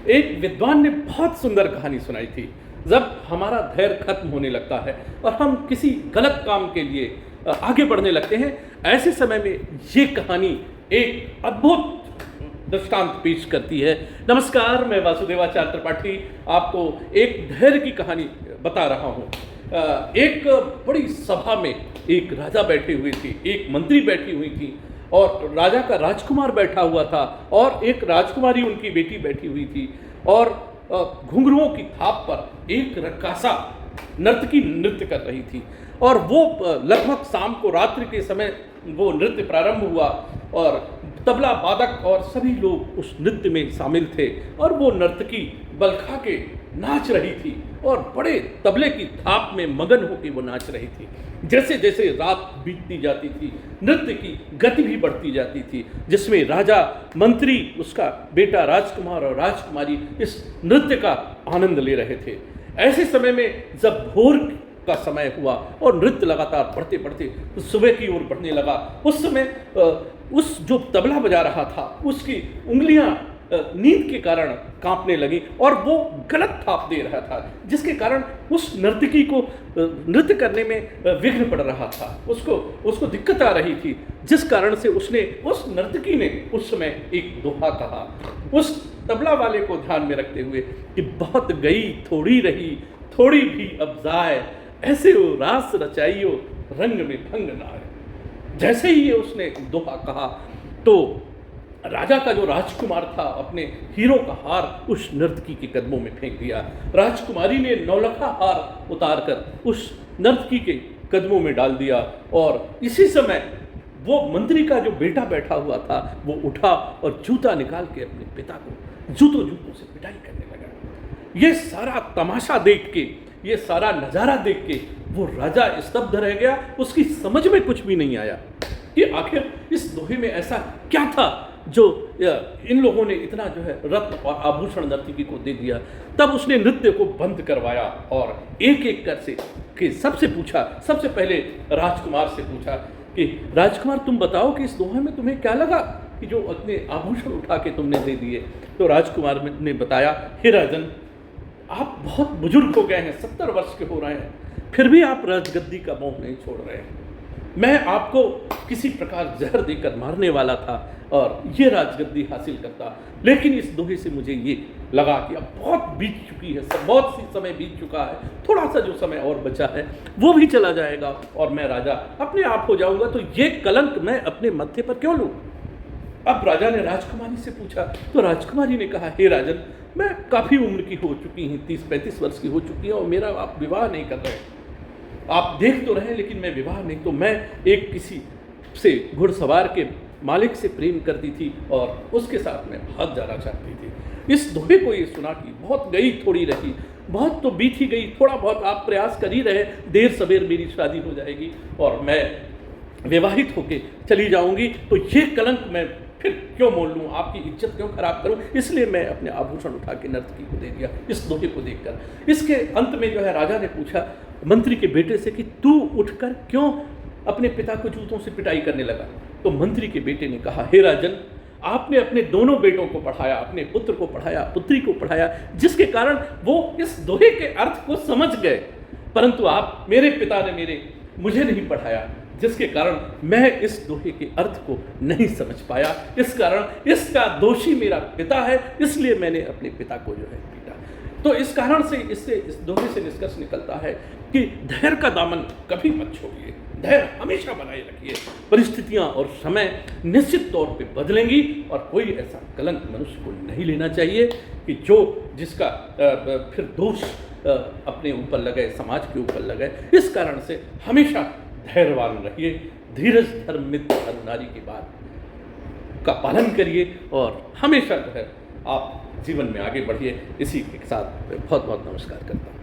एक विद्वान ने बहुत सुंदर कहानी सुनाई थी। जब हमारा धैर्य खत्म होने लगता है और हम किसी गलत काम के लिए आगे बढ़ने लगते हैं, ऐसे समय में ये कहानी एक अद्भुत दृष्टांत पेश करती है। नमस्कार, मैं वासुदेवाचार्य त्रिपाठी आपको एक धैर्य की कहानी बता रहा हूँ। एक बड़ी सभा में एक राजा बैठे हुए थे, एक मंत्री बैठी हुई थी और राजा का राजकुमार बैठा हुआ था और एक राजकुमारी उनकी बेटी बैठी हुई थी। और घुंघरुओं की थाप पर एक रक्कासा नर्तकी नृत्य कर रही थी और वो लगभग शाम को रात्रि के समय वो नृत्य प्रारंभ हुआ और तबला वादक और सभी लोग उस नृत्य में शामिल थे और वो नर्तकी बल खा के नाच रही थी और बड़े तबले की थाप में मगन होकर वो नाच रही थी। जैसे जैसे रात बीतती जाती थी, नृत्य की गति भी बढ़ती जाती थी, जिसमें राजा, मंत्री, उसका बेटा राजकुमार और राजकुमारी इस नृत्य का आनंद ले रहे थे। ऐसे समय में जब भोर का समय हुआ और नृत्य लगातार बढ़ते बढ़ते सुबह की ओर बढ़ने लगा, उस समय उस जो तबला बजा रहा था उसकी उंगलियां नींद के कारण कांपने लगी और वो गलत थाप दे रहा था, जिसके कारण उस नर्तकी को नृत्य करने में विघ्न पड़ रहा था। उसको दिक्कत आ रही थी, जिस कारण से उस नर्तकी ने उस समय एक दोहा कहा उस तबला वाले को ध्यान में रखते हुए कि बहुत गई थोड़ी रही, थोड़ी भी अब जाए, ऐसे वो रास रचाइयो रंग में भंग ना आए। जैसे ही ये उसने दोहा कहा तो राजा का जो राजकुमार था अपने हीरो का हार उस नर्तकी के कदमों में फेंक दिया। राजकुमारी ने नौलखा हार उतारकर उस नर्तकी के कदमों में डाल दिया और इसी समय वो मंत्री का जो बेटा बैठा हुआ था वो उठा और जूता निकाल के अपने पिता को जूतों से पिटाई करने लगा। ये सारा तमाशा देख के, ये सारा नज़ारा देख के वो राजा स्तब्ध रह गया। उसकी समझ में कुछ भी नहीं आया कि आखिर इस दोहे में ऐसा क्या था जो इन लोगों ने इतना जो है रत्न और आभूषण नर्तकी को दे दिया। तब उसने नृत्य को बंद करवाया और एक एक कर से कि सबसे पूछा, सबसे पहले राजकुमार से पूछा कि राजकुमार तुम बताओ कि इस दोहे में तुम्हें क्या लगा कि जो अपने आभूषण उठा के तुमने दे दिए। तो राजकुमार ने बताया, हे राजन, आप बहुत बुजुर्ग हो गए हैं, 70 वर्ष के हो रहे हैं, फिर भी आप राजगद्दी का मोह नहीं छोड़ रहे हैं। मैं आपको किसी प्रकार जहर देकर मारने वाला था और ये राजगद्दी हासिल करता, लेकिन इस दोहे से मुझे ये लगा कि अब बहुत बीत चुकी है, बहुत सी समय बीत चुका है, थोड़ा सा जो समय और बचा है वो भी चला जाएगा और मैं राजा अपने आप हो जाऊंगा, तो ये कलंक मैं अपने मत्थे पर क्यों लूँ। अब राजा ने राजकुमारी से पूछा तो राजकुमारी ने कहा, हे राजन, मैं काफ़ी उम्र की हो चुकी हूँ, 30-35 वर्ष की हो चुकी हूँ और मेरा आप विवाह नहीं कर रहे, आप देख तो रहे लेकिन मैं विवाह नहीं। तो मैं एक किसी से घुड़सवार के मालिक से प्रेम करती थी और उसके साथ मैं भाग जाना चाहती थी। इस दोहे को ये सुना कि बहुत गई थोड़ी रही, बहुत तो बीत ही गई, थोड़ा बहुत आप प्रयास कर ही रहे, देर सवेर मेरी शादी हो जाएगी और मैं विवाहित होके चली जाऊंगी, तो ये कलंक मैं फिर क्यों मोल लूँ, आपकी इज्जत क्यों खराब करूँ। इसलिए मैं अपने आभूषण उठा के नर्तकी को दे दिया इस दोहे को देखकर। इसके अंत में जो है राजा ने पूछा मंत्री के बेटे से कि तू उठकर क्यों अपने पिता को जूतों से पिटाई करने लगा। तो मंत्री के बेटे ने कहा, हे राजन, आपने अपने दोनों बेटों को पढ़ाया, अपने पुत्र को पढ़ाया, पुत्री को पढ़ाया, जिसके कारण वो इस दोहे के अर्थ को समझ गए, परंतु आप मेरे पिता ने मुझे नहीं पढ़ाया, जिसके कारण मैं इस दोहे के अर्थ को नहीं समझ पाया। इस कारण इसका दोषी मेरा पिता है, इसलिए मैंने अपने पिता को जो है पीटा। तो इस कारण से इस दोहे से निष्कर्ष निकलता है कि धैर्य का दामन कभी मत छोड़िए, धैर्य हमेशा बनाए रखिए। परिस्थितियां और समय निश्चित तौर पे बदलेंगी और कोई ऐसा कलंक मनुष्य को नहीं लेना चाहिए कि जिसका फिर दोष अपने ऊपर लगे, समाज के ऊपर लगे। इस कारण से हमेशा धैर्यवान रहिए, धीरज धर्म मित्र धर्म नारी की बात का पालन करिए और हमेशा जो है आप जीवन में आगे बढ़िए। इसी के साथ बहुत बहुत नमस्कार करता हूँ।